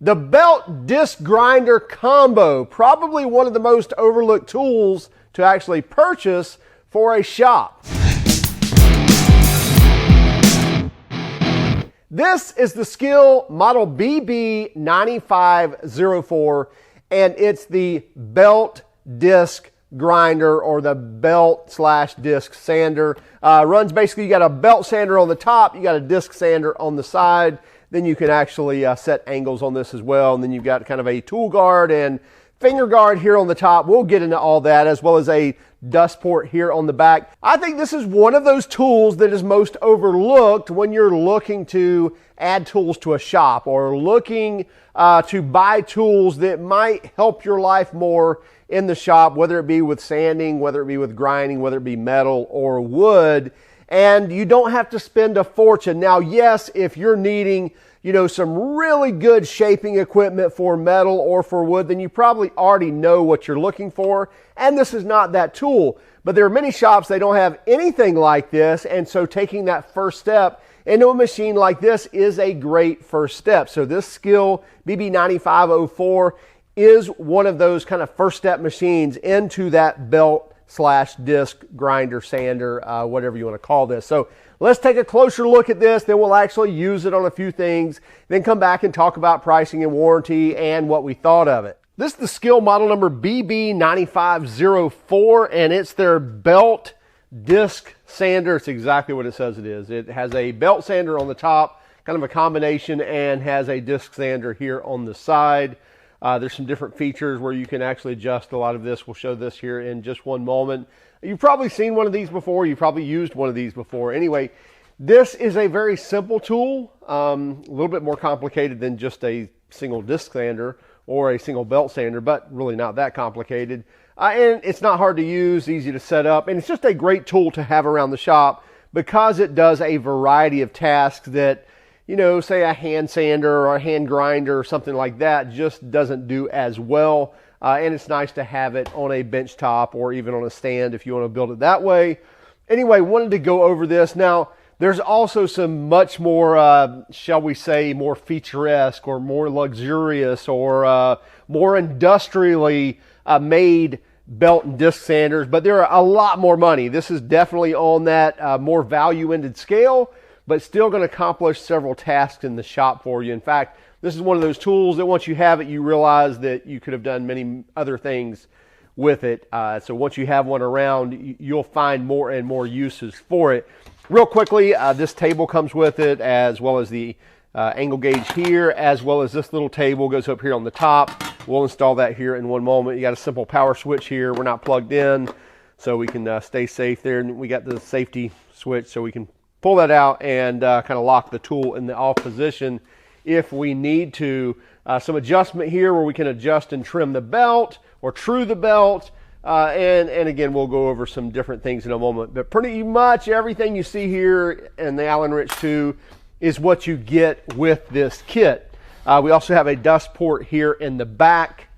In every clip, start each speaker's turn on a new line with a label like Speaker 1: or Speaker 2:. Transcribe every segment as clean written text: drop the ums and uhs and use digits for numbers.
Speaker 1: The belt disc grinder combo, probably one of the most overlooked tools to actually purchase for a shop. This is the SKIL model BB9504, and it's the belt disc grinder, or the belt / disc sander. Runs basically, you got a belt sander on the top, you got a disc sander on the side. Then you can actually set angles on this as well. And then you've got kind of a tool guard and finger guard here on the top. We'll get into all that, as well as a dust port here on the back. I think this is one of those tools that is most overlooked when you're looking to add tools to a shop, or looking to buy tools that might help your life more in the shop, whether it be with sanding, whether it be with grinding, whether it be metal or wood. And you don't have to spend a fortune. Now, yes, if you're needing, some really good shaping equipment for metal or for wood, then you probably already know what you're looking for. And this is not that tool. But there are many shops, they don't have anything like this. And so taking that first step into a machine like this is a great first step. So this SKIL BB9504 is one of those kind of first step machines into that belt / disc grinder, sander, whatever you want to call this. So let's take a closer look at this, then we'll actually use it on a few things, then come back and talk about pricing and warranty and what we thought of it. This is the SKIL model number BB9504, and it's their belt disc sander. It's exactly what it says it is. It has a belt sander on the top, kind of a combination, and has a disc sander here on the side. There's some different features where you can actually adjust a lot of this. We'll show this here in just one moment. You've probably seen one of these before. You've probably used one of these before. Anyway, this is a very simple tool, a little bit more complicated than just a single disc sander or a single belt sander, but really not that complicated. And it's not hard to use, easy to set up, and it's just a great tool to have around the shop because it does a variety of tasks that, say a hand sander or a hand grinder or something like that just doesn't do as well. And it's nice to have it on a bench top or even on a stand if you want to build it that way. Anyway, wanted to go over this. Now, there's also some much more, shall we say, more featuresque or more luxurious or more industrially made belt and disc sanders, but they're a lot more money. This is definitely on that more value-ended scale, but still going to accomplish several tasks in the shop for you. In fact, this is one of those tools that once you have it, you realize that you could have done many other things with it. So once you have one around, you'll find more and more uses for it. Real quickly, this table comes with it, as well as the angle gauge here, as well as this little table goes up here on the top. We'll install that here in one moment. You got a simple power switch here. We're not plugged in, so we can stay safe there. And we got the safety switch, so we can pull that out and kind of lock the tool in the off position if we need to. Some adjustment here where we can adjust and trim the belt or true the belt. And again, we'll go over some different things in a moment. But pretty much everything you see here in the Allen Wrench 2 is what you get with this kit. We also have a dust port here in the back.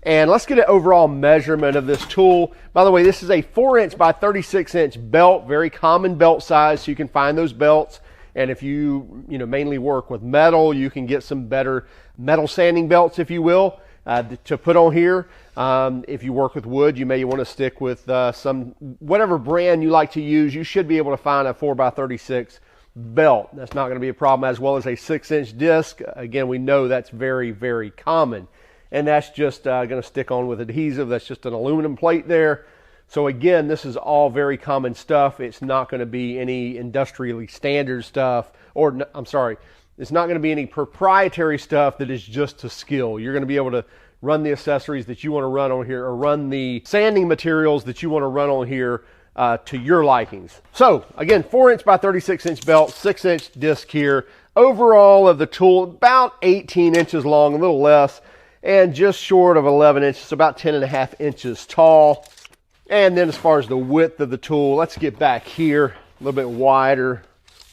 Speaker 1: And let's get an overall measurement of this tool. By the way, this is a 4" by 36" belt, very common belt size, so you can find those belts. And if you mainly work with metal, you can get some better metal sanding belts, if you will, to put on here. If you work with wood, you may want to stick with whatever brand you like to use. You should be able to find a 4 by 36 belt. That's not going to be a problem, as well as a 6" disc. Again, we know that's very, very common. And that's just going to stick on with adhesive. That's just an aluminum plate there. So again, this is all very common stuff. It's not going to be any industrially standard stuff, or I'm sorry, it's not going to be any proprietary stuff that is just to SKIL. You're going to be able to run the accessories that you want to run on here, or run the sanding materials that you want to run on here to your likings. So again, 4" by 36" belt, 6" disc here. Overall of the tool, about 18 inches long, a little less, and just short of 11 inches, about 10.5 inches tall. And then as far as the width of the tool, let's get back here, a little bit wider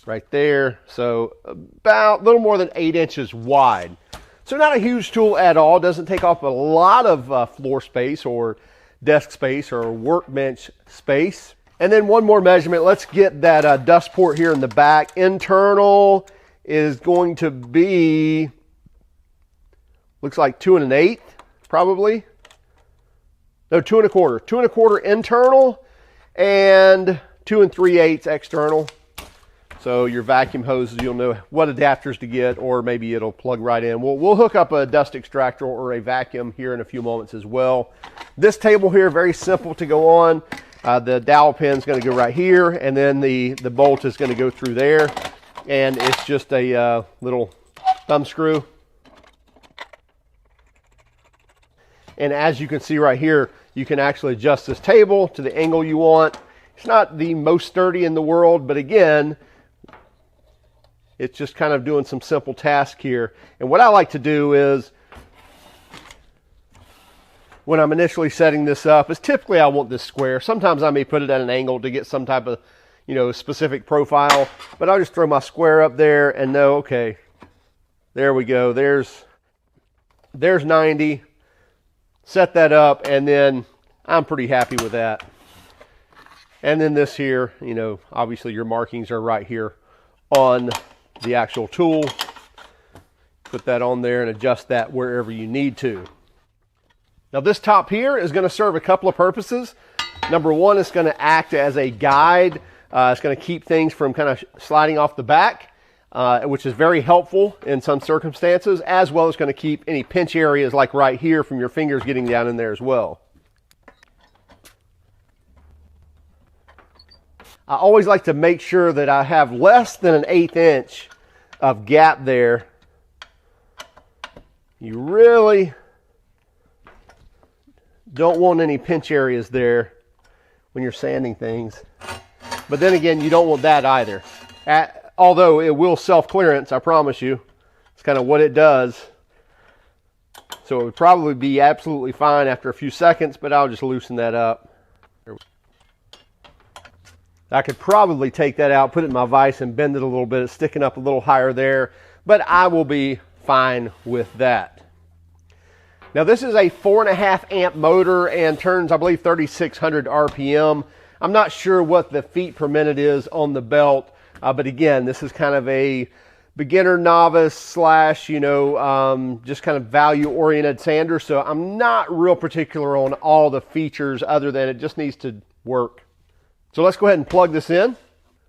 Speaker 1: right there. So about a little more than 8 inches wide. So not a huge tool at all. Doesn't take up a lot of floor space or desk space or workbench space. And then one more measurement. Let's get that dust port here in the back. Internal is going to be looks like 2 1/8 probably. No, 2 1/4. 2 1/4 internal and 2 3/8 external. So your vacuum hoses, you'll know what adapters to get, or maybe it'll plug right in. We'll hook up a dust extractor or a vacuum here in a few moments as well. This table here, very simple to go on. The dowel pin is going to go right here, and then the bolt is going to go through there. And it's just a little thumb screw. And as you can see right here, you can actually adjust this table to the angle you want. It's not the most sturdy in the world, but again, it's just kind of doing some simple tasks here. And what I like to do is, when I'm initially setting this up, is typically I want this square. Sometimes I may put it at an angle to get some type of, specific profile. But I'll just throw my square up there and know, okay, there we go. There's 90. Set that up, and then I'm pretty happy with that. And then this here, obviously your markings are right here on the actual tool. Put that on there and adjust that wherever you need to. Now this top here is going to serve a couple of purposes. Number one, it's going to act as a guide. It's going to keep things from kind of sliding off the back, which is very helpful in some circumstances, as well as going to keep any pinch areas like right here from your fingers getting down in there as well. I always like to make sure that I have less than an 1/8 inch of gap there. You really don't want any pinch areas there when you're sanding things. But then again, you don't want that either. Although it will self-clearance, I promise you. It's kind of what it does. So it would probably be absolutely fine after a few seconds, but I'll just loosen that up. I could probably take that out, put it in my vise and bend it a little bit. It's sticking up a little higher there, but I will be fine with that. Now this is a 4.5 amp motor and turns, I believe, 3,600 RPM. I'm not sure what the feet per minute is on the belt, but again, this is kind of a beginner novice slash, just kind of value-oriented sander. So I'm not real particular on all the features other than it just needs to work. So let's go ahead and plug this in.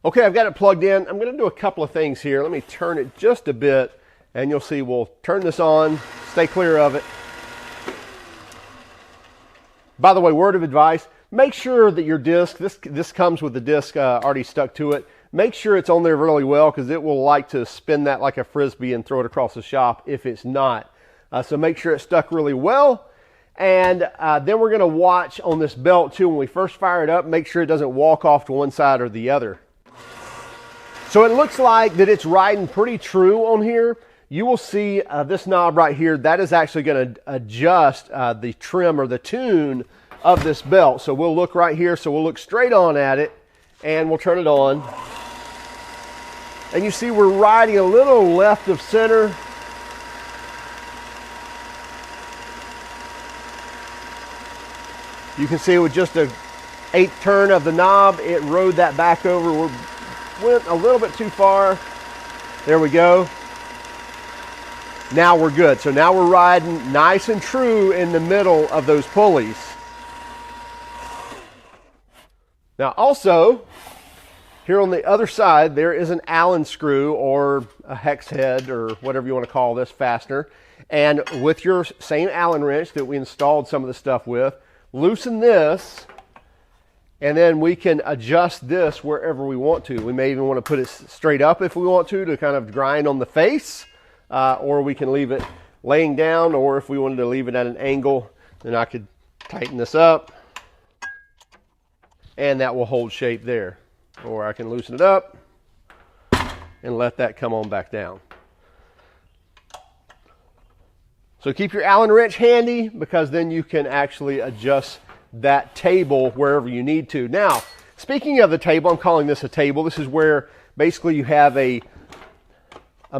Speaker 1: Okay, I've got it plugged in. I'm going to do a couple of things here. Let me turn it just a bit, and you'll see we'll turn this on. Stay clear of it. By the way, word of advice, make sure that your disc, this comes with the disc already stuck to it. Make sure it's on there really well, because it will like to spin that like a Frisbee and throw it across the shop if it's not. So make sure it's stuck really well. And then we're going to watch on this belt too, when we first fire it up, make sure it doesn't walk off to one side or the other. So it looks like that it's riding pretty true on here. You will see this knob right here, that is actually going to adjust the trim or the tune of this belt. So we'll look right here, so we'll look straight on at it and we'll turn it on. And you see we're riding a little left of center. You can see with just an 1/8 turn of the knob, it rode that back over. We went a little bit too far. There we go. Now we're good. So now we're riding nice and true in the middle of those pulleys. Now also, here on the other side, there is an Allen screw or a hex head or whatever you want to call this fastener. And with your same Allen wrench that we installed some of the stuff with, loosen this, and then we can adjust this wherever we want to. We may even want to put it straight up if we want to kind of grind on the face, or we can leave it laying down, or if we wanted to leave it at an angle, then I could tighten this up, and that will hold shape there. Or I can loosen it up and let that come on back down. So keep your Allen wrench handy, because then you can actually adjust that table wherever you need to. Now, speaking of the table, I'm calling this a table. This is where basically you have a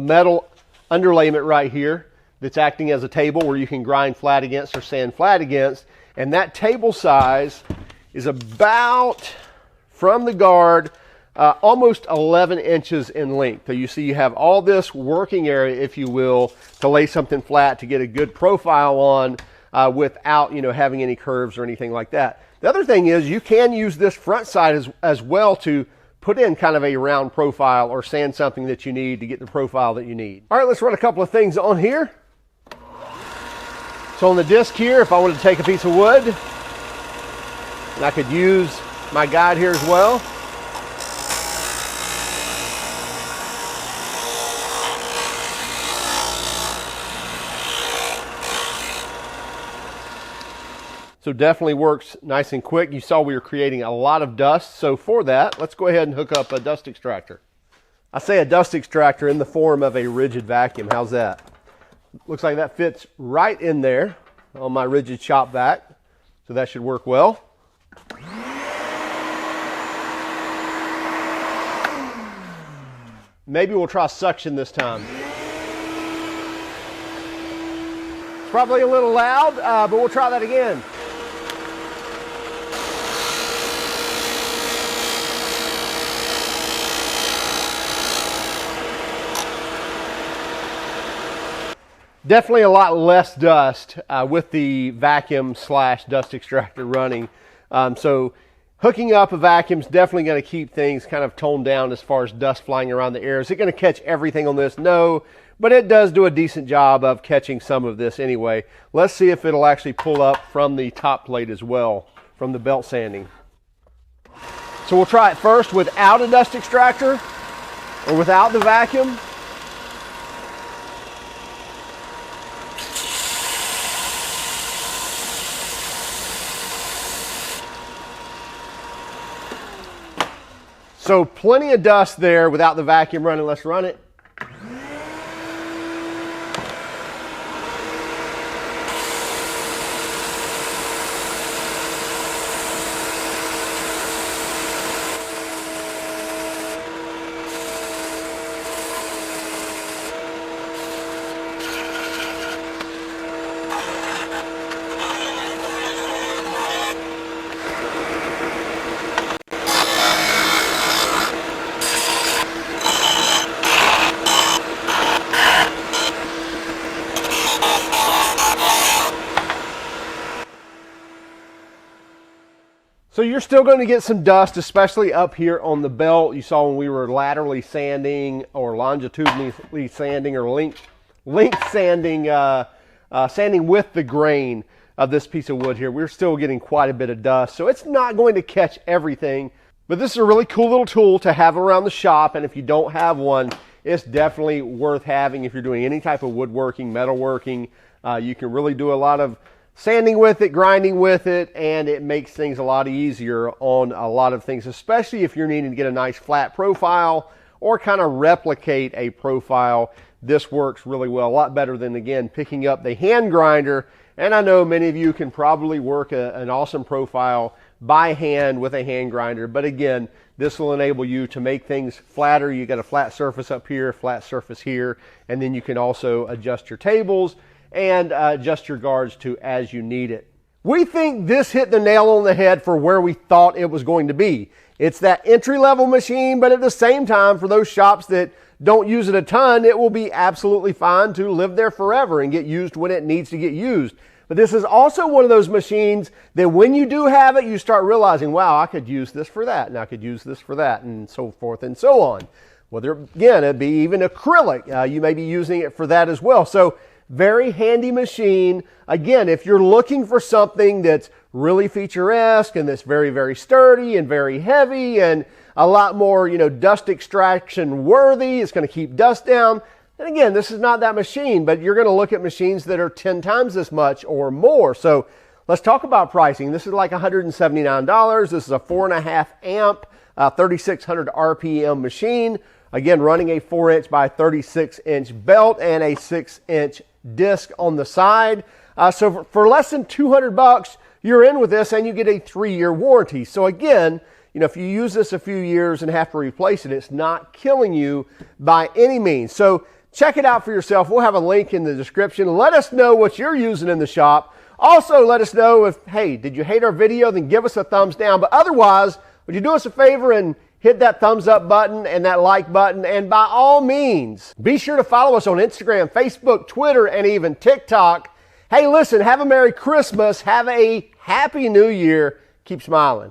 Speaker 1: metal underlayment right here that's acting as a table where you can grind flat against or sand flat against. And that table size is about, from the guard, almost 11 inches in length. So you see you have all this working area, if you will, to lay something flat to get a good profile on without, having any curves or anything like that. The other thing is you can use this front side as well to put in kind of a round profile or sand something that you need to get the profile that you need. All right, let's run a couple of things on here. So on the disc here, if I wanted to take a piece of wood, and I could use my guide here as well. So definitely works nice and quick. You saw we were creating a lot of dust. So for that, let's go ahead and hook up a dust extractor. I say a dust extractor in the form of a rigid vacuum. How's that? Looks like that fits right in there on my rigid shop vac. So that should work well. Maybe we'll try suction this time. It's probably a little loud, but we'll try that again. Definitely a lot less dust with the vacuum / dust extractor running. So hooking up a vacuum is definitely going to keep things kind of toned down as far as dust flying around the air. Is it going to catch everything on this? No, but it does do a decent job of catching some of this anyway. Let's see if it'll actually pull up from the top plate as well, from the belt sanding. So we'll try it first without a dust extractor or without the vacuum. So plenty of dust there without the vacuum running. Let's run it. So you're still going to get some dust, especially up here on the belt. You saw when we were laterally sanding or longitudinally sanding or length sanding, sanding with the grain of this piece of wood here. We're still getting quite a bit of dust. So it's not going to catch everything, but this is a really cool little tool to have around the shop. And if you don't have one, it's definitely worth having if you're doing any type of woodworking, metalworking. You can really do a lot of sanding with it, grinding with it, and it makes things a lot easier on a lot of things, especially if you're needing to get a nice flat profile or kind of replicate a profile. This works really well, a lot better than, again, picking up the hand grinder. And I know many of you can probably work an awesome profile by hand with a hand grinder, but again, this will enable you to make things flatter. You got a flat surface up here, flat surface here, and then you can also adjust your tables and adjust your guards to as you need it. We think this hit the nail on the head for where we thought it was going to be. It's that entry-level machine, but at the same time, for those shops that don't use it a ton, it will be absolutely fine to live there forever and get used when it needs to get used. But this is also one of those machines that when you do have it, you start realizing, wow, I could use this for that, and I could use this for that, and so forth and so on. Whether, again, it be even acrylic, you may be using it for that as well. So very handy machine. Again, if you're looking for something that's really feature-esque and that's very, very sturdy and very heavy and a lot more, dust extraction worthy, it's going to keep dust down. And again, this is not that machine, but you're going to look at machines that are 10 times as much or more. So let's talk about pricing. This is like $179. This is a 4.5 amp, 3600 RPM machine. Again, running a 4-inch by 36-inch belt and a 6-inch disc on the side. So for less than $200, you're in with this and you get a 3-year warranty. So again, if you use this a few years and have to replace it, it's not killing you by any means. So check it out for yourself. We'll have a link in the description. Let us know what you're using in the shop. Also, let us know if, hey, did you hate our video? Then give us a thumbs down. But otherwise, would you do us a favor and hit that thumbs up button and that like button. And by all means, be sure to follow us on Instagram, Facebook, Twitter, and even TikTok. Hey, listen, have a Merry Christmas. Have a Happy New Year. Keep smiling.